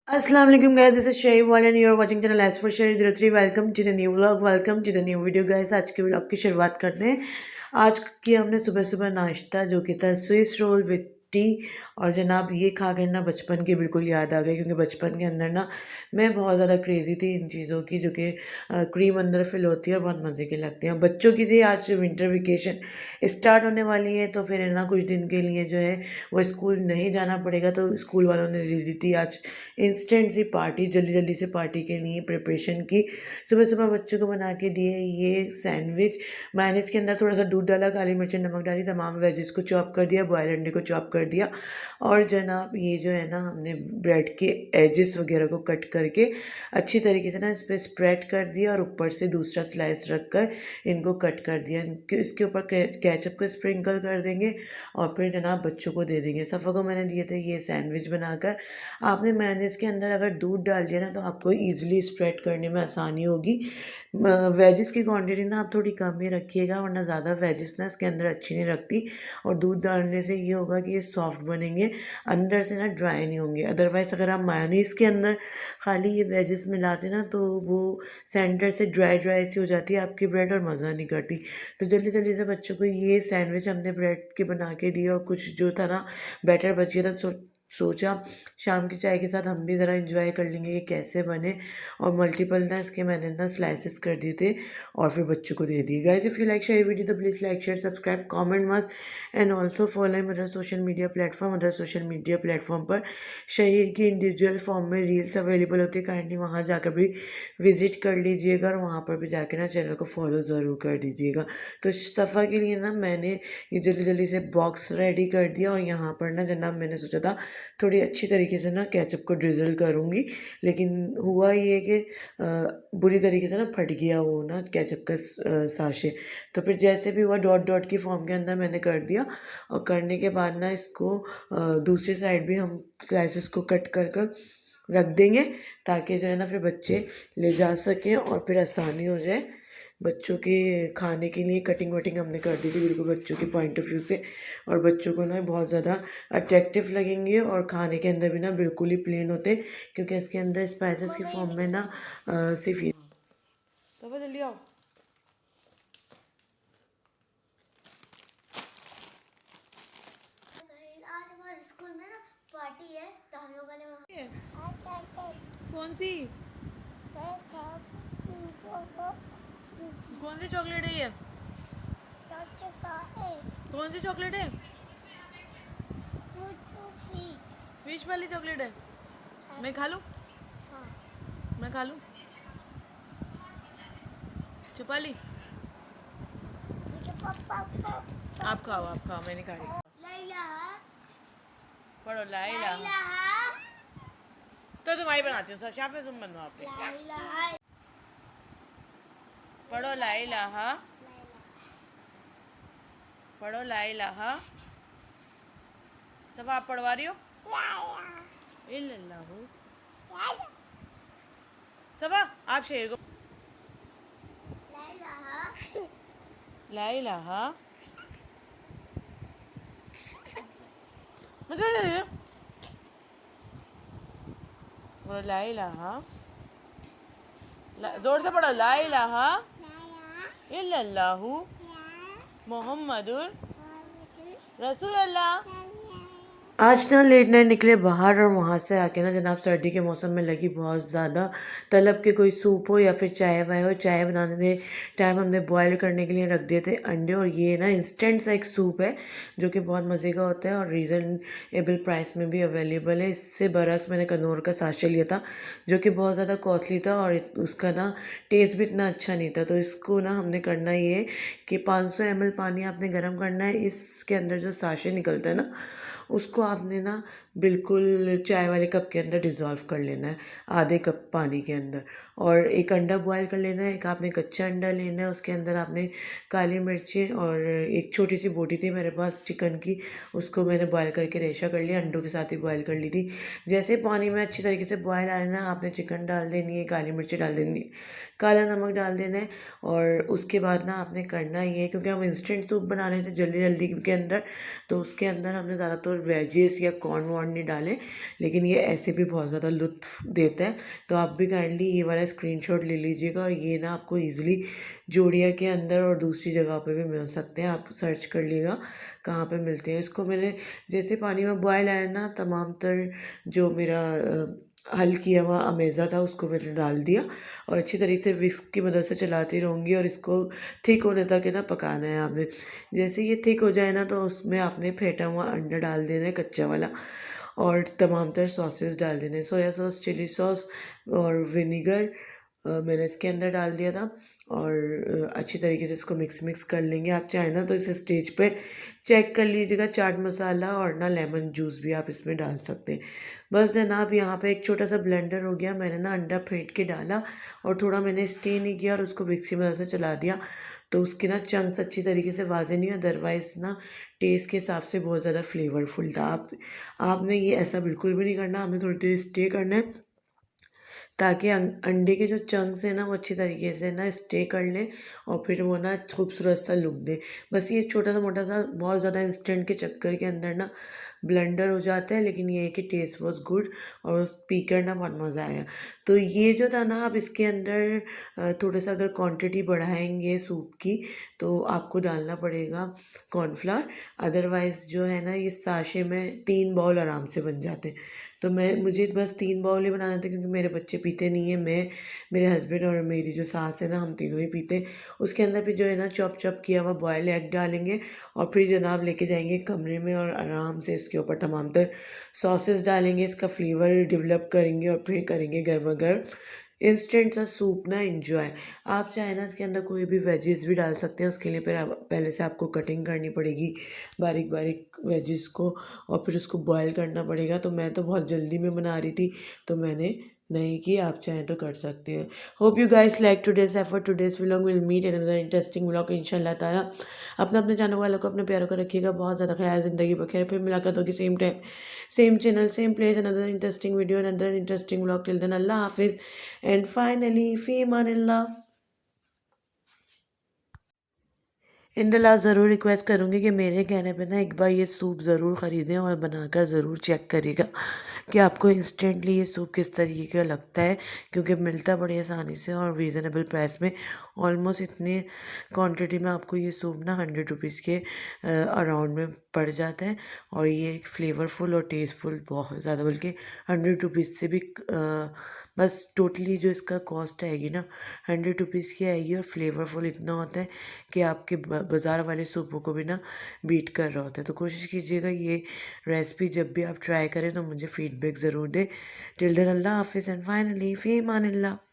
Assalamu alaikum guys, this is Shahib and you are watching channel as for Shahid 03. Welcome to the new vlog, welcome to the new video guys. आज के vlog की शुरुआत करते हैं। आज किया हमने सुबह सुबह नाश्ता जो कि था स्विस रोल विथ टी। और जनाब ये खा कर ना बचपन की बिल्कुल याद आ गई, क्योंकि बचपन के अंदर ना मैं बहुत ज़्यादा क्रेज़ी थी इन चीज़ों की, जो कि क्रीम अंदर फिल होती है और बहुत मज़े की लगती हैं। बच्चों की थी आज विंटर वेकेशन स्टार्ट होने वाली है, तो फिर है ना कुछ दिन के लिए जो है वो स्कूल नहीं जाना पड़ेगा, तो स्कूल वालों ने दे दी थी आज इंस्टेंट सी पार्टी। जल्दी जल्दी से पार्टी के लिए प्रिपरेशन की। सुबह सुबह बच्चों को बना के दिए ये सैंडविच। मैंने इसके अंदर थोड़ा सा दूध डाला, काली मिर्च नमक डाली, तमाम वेजेस को चॉप कर दिया, बॉयल अंडे को चॉप कर दिया। और जनाब ये जो है ना हमने ब्रेड के एजेस वगैरह को कट करके अच्छी तरीके से ना इस पर स्प्रेड कर दिया और ऊपर से दूसरा स्लाइस रख कर इनको कट कर दिया। इसके ऊपर केचप को स्प्रिंकल कर देंगे और फिर जनाब बच्चों को दे देंगे। सफ़ा को मैंने दिए थे ये सैंडविच बनाकर। आपने मेयोनेज़ के अंदर अगर दूध डाल दिया ना तो आपको ईज़िली स्प्रेड करने में आसानी होगी। वेजिस की क्वांटिटी ना आप थोड़ी कम ही रखिएगा, वरना ज़्यादा वेजिस ना इसके अंदर अच्छी नहीं लगती। और दूध डालने से ये होगा कि ये सॉफ्ट बनेंगे, अंदर से ना ड्राई नहीं होंगे। अदरवाइज़ अगर आप मेयोनेज़ के अंदर खाली ये वेजिस मिलाते ना तो वो सेंटर से ड्राई ड्राई सी हो जाती है आपकी ब्रेड और मज़ा नहीं करती। तो जल्दी जल्दी से बच्चों को ये सैंडविच हमने ब्रेड के बना के दिए और कुछ जो था ना बैटर बच गया था, सोचा शाम की चाय के साथ हम भी ज़रा इंजॉय कर लेंगे कि कैसे बने। और मल्टीपल ना इसके मैंने ना स्लाइसेस कर दिए थे और फिर बच्चों को दे दिए। Guys if you like share video तो please like share subscribe comment must and also follow मेरा social media platform. Other social media platform पर शहीर की इंडिविजुअल फॉर्म में रील्स अवेलेबल होती है, काइंडली वहाँ जाकर भी विज़िट कर लीजिएगा और वहाँ पर भी जाकर ना चैनल को फॉलो ज़रूर कर दीजिएगा। तो सफ़ा के लिए ना मैंने ये जल्दी जल्दी से बॉक्स रेडी कर दिया और यहाँ पर ना जनाब मैंने सोचा था थोड़ी अच्छी तरीके से ना केचप को ड्रिज़ल करूँगी, लेकिन हुआ ये कि बुरी तरीके से ना फट गया वो ना केचप का साशे। तो फिर जैसे भी हुआ डॉट डॉट की फॉर्म के अंदर मैंने कर दिया। और करने के बाद ना इसको दूसरी साइड भी हम स्लाइसेस को कट कर कर रख देंगे, ताकि जो है ना फिर बच्चे ले जा सकें और फिर आसानी हो जाए बच्चों के खाने के लिए। कटिंग वटिंग हमने कर दी थी बिल्कुल बच्चों के पॉइंट ऑफ व्यू से, और बच्चों को ना बहुत ज़्यादा अट्रैक्टिव लगेंगे और खाने के अंदर भी ना बिल्कुल ही प्लेन होते, क्योंकि इसके अंदर स्पाइसेस के फॉर्म में ना सिर्फ ये। तो जल्दी आओ। आज हमारे स्कूल में ना पार्टी है, तो हम लोगों ने वहाँ कौन सी कौन सी चॉकलेट है ये? कौन सी चॉकलेट है? फिश वाली चॉकलेट है। मैं खा लूँ? मैं खा लूँ? छुपा ली? आप खाओ मैं नहीं खा रही। पढ़ो ला इलाहा। तो तुम्हारी बनाती हूँ सर, शाफे तुम बनवाओ अपने। पढ़ो ला इलाहा, पढ़ो ला इलाहा। सब आप पढ़वा रही हो? इल्लल्लाहु। सबा आप शेर को ला इलाहा मतलब ला इलाहा, जोर से पढ़ो ला इलाहा इल्लल्लाहु मुहम्मदुर रसूल अल्लाह। आज ना लेट नाइट निकले बाहर और वहाँ से आके ना जनाब सर्दी के मौसम में लगी बहुत ज़्यादा तलब के कोई सूप हो या फिर चाय वाय हो। चाय बनाने के टाइम हमने बॉयल करने के लिए रख दिए थे अंडे, और ये ना इंस्टेंट सा एक सूप है जो कि बहुत मज़े का होता है और रीज़नेबल प्राइस में भी अवेलेबल है। इससे बरक्स मैंने कनौर का साशे लिया था जो कि बहुत ज़्यादा कॉस्टली था और उसका ना टेस्ट भी इतना अच्छा नहीं था। तो इसको ना हमने करना ये है कि 500 ml पानी आपने गर्म करना है, इसके अंदर जो साशे निकलता है ना उसको आपने ना बिल्कुल चाय वाले कप के अंदर डिज़ोल्व कर लेना है, आधे कप पानी के अंदर। और एक अंडा बॉयल कर लेना है, एक आपने कच्चा अंडा लेना है, उसके अंदर आपने काली मिर्चें और एक छोटी सी बोटी थी मेरे पास चिकन की, उसको मैंने बॉयल करके रेशा कर लिया, अंडों के साथ ही बॉयल कर ली थी। जैसे पानी में अच्छी तरीके से बॉयल आए ना आपने चिकन डाल देनी है, काली मिर्चें डाल देनी है, काला नमक डाल देना है। और उसके बाद ना आपने करना ये है, क्योंकि हम इंस्टेंट सूप बना रहे थे जल्दी जल्दी के अंदर, तो उसके अंदर हमने ज़्यादातर वेजिस वेजेस या कॉर्न वॉर्न नहीं डाले, लेकिन ये ऐसे भी बहुत ज़्यादा लुत्फ़ देता है। तो आप भी काइंडली ये वाला स्क्रीनशॉट ले लीजिएगा, और ये ना आपको ईज़िली जोड़िया के अंदर और दूसरी जगह पे भी मिल सकते हैं। आप सर्च कर लीजिएगा कहाँ पे मिलते हैं। इसको मैंने जैसे पानी में बॉयल आया ना, तमाम तर जो मेरा हल किया हुआ अमेज़ा था उसको मैंने डाल दिया, और अच्छी तरीके से विस्क की मदद से चलाती रहूँगी, और इसको थिक होने तक है ना पकाना है आपने। जैसे ये थिक हो जाए ना, तो उसमें आपने फेंटा हुआ अंडा डाल देना है कच्चा वाला, और तमाम तर सॉसेस डाल देने, सोया सॉस, चिली सॉस और विनीगर मैंने इसके अंदर डाल दिया था। और अच्छी तरीके से इसको मिक्स कर लेंगे। आप चाहें ना तो इस स्टेज पे चेक कर लीजिएगा चाट मसाला, और ना लेमन जूस भी आप इसमें डाल सकते हैं। बस जनाब, यहाँ पे एक छोटा सा ब्लेंडर हो गया, मैंने ना अंडा फेंट के डाला, और थोड़ा मैंने स्टे नहीं किया और उसको मिक्सी में से चला दिया, तो उसके ना चंक्स अच्छी तरीके से वाजे नहीं हुए। अदरवाइज़ ना टेस्ट के हिसाब से बहुत ज़्यादा फ्लेवरफुल था। आपने ये ऐसा बिल्कुल भी नहीं करना, आपने थोड़ी देर स्टे करना है, ताकि अंडे के जो चंक्स हैं ना वो अच्छी तरीके से ना स्टे कर लें, और फिर वो ना खूबसूरत सा लुक दे। बस ये छोटा सा मोटा सा बहुत ज़्यादा इंस्टेंट के चक्कर के अंदर ना ब्लेंडर हो जाता है, लेकिन ये है कि टेस्ट वॉज गुड, और उस पीकर ना बहुत मज़ा आया। तो ये जो था ना, आप इसके अंदर थोड़ा सा अगर क्वांटिटी बढ़ाएंगे सूप की, तो आपको डालना पड़ेगा कॉर्नफ्लावर। अदरवाइज़ जो है ना, ये साशे में 3 बाउल आराम से बन जाते हैं। तो मुझे बस 3 बाउल ही बनाने थे, क्योंकि मेरे बच्चे पीते नहीं हैं, मैं, मेरे हस्बैंड और मेरी जो सास है ना, हम तीनों ही पीते हैं। उसके अंदर फिर जो है ना चॉप किया हुआ बॉयल एग डालेंगे, और फिर जनाब लेके जाएंगे कमरे में, और आराम से इसके ऊपर तमाम तर सॉसेस डालेंगे, इसका फ्लेवर डेवलप करेंगे, और फिर करेंगे गर्मा गर्म इंस्टेंट सा सूप ना इंजॉय। आप चाहे ना इसके अंदर कोई भी वेजेस भी डाल सकते हैं, उसके लिए फिर पहले से आपको कटिंग करनी पड़ेगी बारीक बारीक वेजेस को, और फिर उसको बॉयल करना पड़ेगा। तो मैं तो बहुत जल्दी में बना रही थी, तो मैंने नहीं की, आप चाहें तो कर सकते हैं। Hope you guys like today's effort, today's vlog. Will meet in another interesting vlog इंशाल्लाह ताला। अपना अपने जानने वालों को, अपने प्यारों को रखिएगा बहुत ज़्यादा ख्याल। ज़िंदगी बखैर, फिर मुलाकात होगी same time same channel same place, another interesting video, another interesting vlog. Till then अल्लाह हाफिज़, एंड फाइनली फी अमानिल्लाह। इन द लास्ट ज़रूर रिक्वेस्ट करूँगी कि मेरे कहने पे ना एक बार ये सूप ज़रूर ख़रीदें, और बनाकर ज़रूर चेक करिएगा कि आपको इंस्टेंटली ये सूप किस तरीके का लगता है, क्योंकि मिलता बड़ी आसानी से और रीज़नेबल प्राइस में। ऑलमोस्ट इतने क्वांटिटी में आपको ये सूप ना 100 रुपीज़ के अराउंड में पड़ जाता है, और ये एक फ्लेवरफुल और टेस्टफुल बहुत ज़्यादा, बल्कि 100 रुपीज़ से भी बस टोटली जो इसका कॉस्ट आएगी ना 100 रुपीज़ की आएगी, और फ्लेवरफुल इतना होता है कि आपके बाज़ार वाले सूपों को भी ना बीट कर रहा होता है। तो कोशिश कीजिएगा ये रेसिपी जब भी आप ट्राई करें तो मुझे फ़ीडबैक ज़रूर दें। टिल देन अल्लाह हाफ़िज़, एंड फाइनली फ़ी अमानिल्लाह।